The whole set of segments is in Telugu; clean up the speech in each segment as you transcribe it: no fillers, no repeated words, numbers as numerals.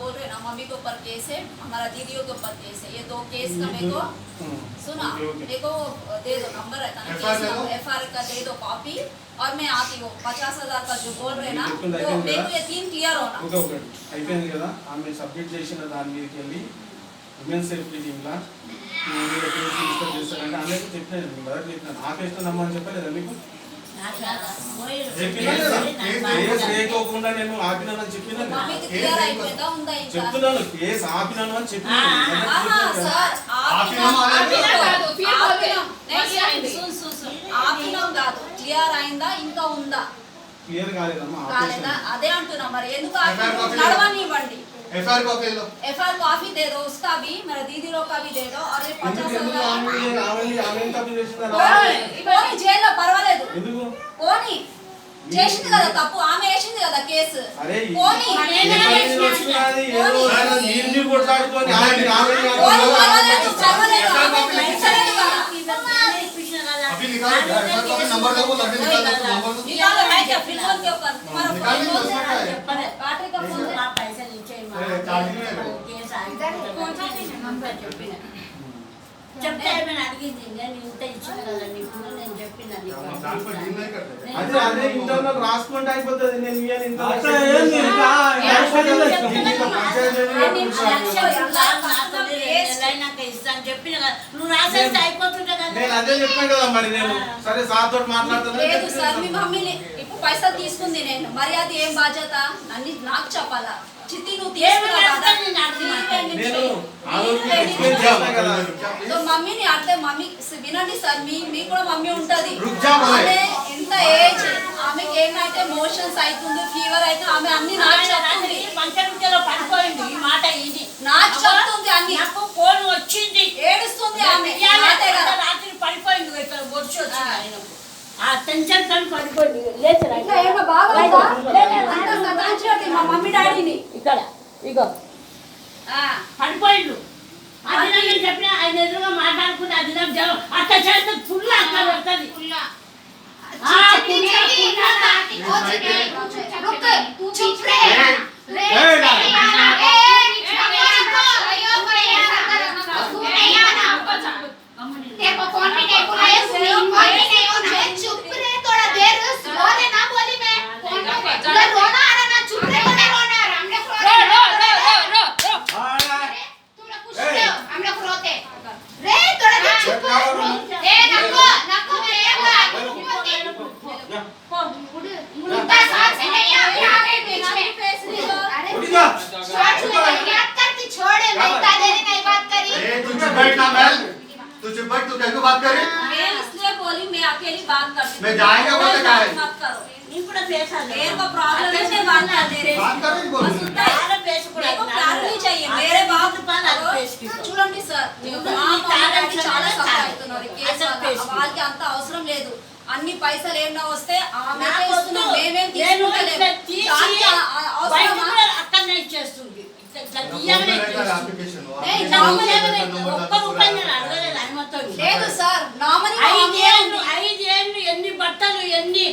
बोल रहे ना मम्मी के ऊपर केस है, हमारा दीदियों के ऊपर केस है। ये दो केस का मेरे को सुना, मेरे को दे दो नंबर रहता ना केस नंबर FR का दे दो कॉपी और मैं आती हूँ। 50,000 का जो बोल रहे ना वो मेरे को ये 3 क्लियर होना అయిపోయింది కదా ఆమె సబ్మిట్ చేసిన దాని మీదకి వెళ్ళి ఉమెన్ సేఫ్టీ టీమ్లా మీరు కేసు రిజిస్టర్ చేస్తారంటే ఆమెకు చెప్పినాను మొదటి చెప్పినాను ఆ కేసు నమ్మని చెప్పలేదా మీకు కేసు లేకోకుండా నేను ఆపినానని చెప్పినాను చెప్తున్నాను కేసు ఆపినాను అని చెప్పినాను క్లియర్ అయిందా ఇంకా ఉందా క్లియర్ కాలేదమ్మా అదే అంటున్నా మరి ఎందుకు నడవనివ్వండి FR कॉपी लो FR कॉपी दे दो उसका भी मेरा दीदी लोग का भी दे दो और ये 50,000 జైల్లో పర్వాలేదు పోనీ చేసింది కదా తప్పు ఆమె వేసింది కదా కేసు పోనీ अभी निकालो कॉपी नंबर देखो तभी निकाल दो नंबर निकालो है क्या फिर फोन के ऊपर तुम्हारा फोन निकाल बैटरी का फोन आ पैसे नीचे केस చెప్తే నేను అడిగింది నేను ఇంత ఇచ్చాను కదా నీకు నేను చెప్పిన అదే అదే ఇంటర్నల్ రాసుకుంటే అయిపోతుంది నేను ఇయర్ ఇంత ఇస్తాను చెప్పిన కదా నువ్వు రాసేస్తే అయిపోతుంటే కదా నేను అదే చెప్పాను కదా మరి నేను సరే సార్ తోటి మాట్లాడుతున్నా లేదు సార్ మీ మమ్మీని ఇప్పుడు పైసలు తీసుకుంది నేను మరి అది ఏం బాధ్యత అన్ని నాకు చెప్పాలా చిత్తి నువ్వు మమ్మీని అర్థం మమ్మీ వినండి సార్ మీకు కూడా మమ్మీ ఉంటది ఎంత ఏజ్ ఆమెకి ఏమైతే మోషన్స్ అవుతుంది ఫీవర్ అయితే ఆమె అన్ని నాకు చెప్తుంది పంచమిలో పడిపోయింది ఈ మాట ఇది నాకు చెప్తుంది అన్ని నాకు ఫోన్ వచ్చింది ఏడుస్తుంది ఆమె రాత్రి పడిపోయింది ఇక్కడ వచ్చి వచ్చింది ఆ టెన్షన్ తో పడిపోయింది లేచరా ఇంకా ఏమో బాగా మా మమ్మీ డాడీని ఇక్కడ ఇగో పడిపోయిండు అది నేను చెప్పిన ఆయన ఎదురుగా మాట్లాడుకుంటే అది నాకు జలం అట్లా చేస్తే ఫుల్ అక్కడ వస్తుంది मैं अकेली बात करती मैं जाएगा बोले क्या है मत करो ఇప్పుడు పేసాలి मेरे को प्रॉब्लम है मैं बात कर दे रही बात कर रही बोल చాలా పేసుకురా मेरे को क्लैरिटी चाहिए मेरे बात చూడండి సార్ చాలా సఫర్ అవుతున్నారు కేసు వాళ్ళకి అంత అవసరం లేదు అన్ని పైసలు ఏమన్నా వస్తే ఆమె ఇస్తున్నాం మేమేం తీసుకుంటలేము అక్కడనే ఇచ్చేస్తుంది లేదు సార్ నామినీ 5 ఏళ్ళు ఎన్ని బట్టలు ఎన్ని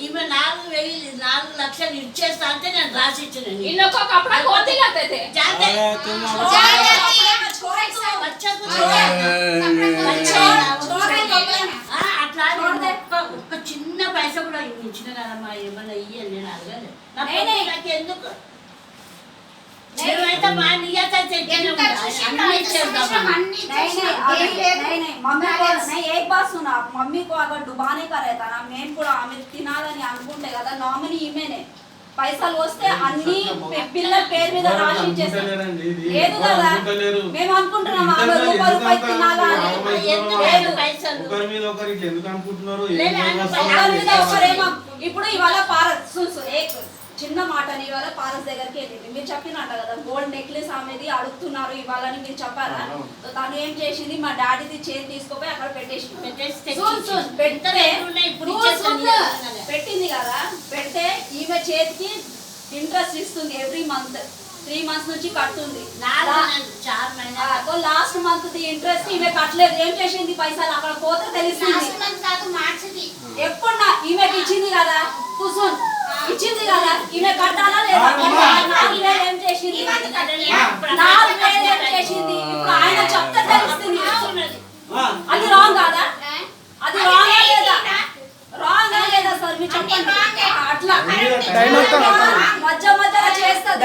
ఈమె 4 లక్షలు ఇచ్చేస్తా అంటే నేను రాసి ఇచ్చిన इनको कपड़ा कौन दिलाते थे అట్లా ఒక్క చిన్న పైస కూడా ఇచ్చిన కదమ్మా ఏమన్నా ఇయ్యాలి నేను అడగలేదు నాకు ఎందుకు नहीं एक बात सुना मम्मी को अगर डुबाने का रहता ना మేము కూడా ఆమె తినాలని అనుకుంటే కదా నామినీ ఈమెనే పైసలు వస్తే అన్ని పిల్లల పేరు మీద రాసి ఇచ్చేస్తాం లేదు కదా మేము అనుకుంటున్నాం ఆమె రూపాయి తినాలని ఒకరి మీద ఒకరికి ఎందుకు అనుకుంటున్నారు ఇప్పుడు ఇవాళ పారస్ చిన్న మాటని ఇవాళ పారస్ దగ్గరికి వెళ్ళింది మీరు చెప్పినట్ట కదా గోల్డ్ నెక్లెస్ ఆమెది అడుగుతున్నారు ఇవ్వాలని మీరు చెప్పారా తను ఏం చేసింది మా డాడీది చేతి తీసుకుపోయి అక్కడ పెట్టింది కదా పెడితే ఈమె చేతికి ఇంట్రెస్ట్ ఇస్తుంది ఎవ్రీ మంత్ 3 మంత్స్ నుంచి కడుతుంది లాస్ట్ మంత్ ది ఇంట్రెస్ట్ ఈమె కట్టలేదు ఏం చేసింది పైసలు అక్కడ పోతే తెలుస్తుంది ఎప్పుడు ఈమెకి ఇచ్చింది కదా కూర్చొని ఇచ్చింది కదా ఈమె కట్టాలా లేదా? 4,000 ఏం చేసింది? 4,000 ఏం చేసింది? ఇప్పుడు ఆయన చెప్తే తెలుస్తుంది. అది రాంగ్ కాదా? అది రాంగా లేదా? రాంగా లేదా సార్ మీరు చెప్పండి. అట్లా మధ్య మధ్యలో చేస్తుంది.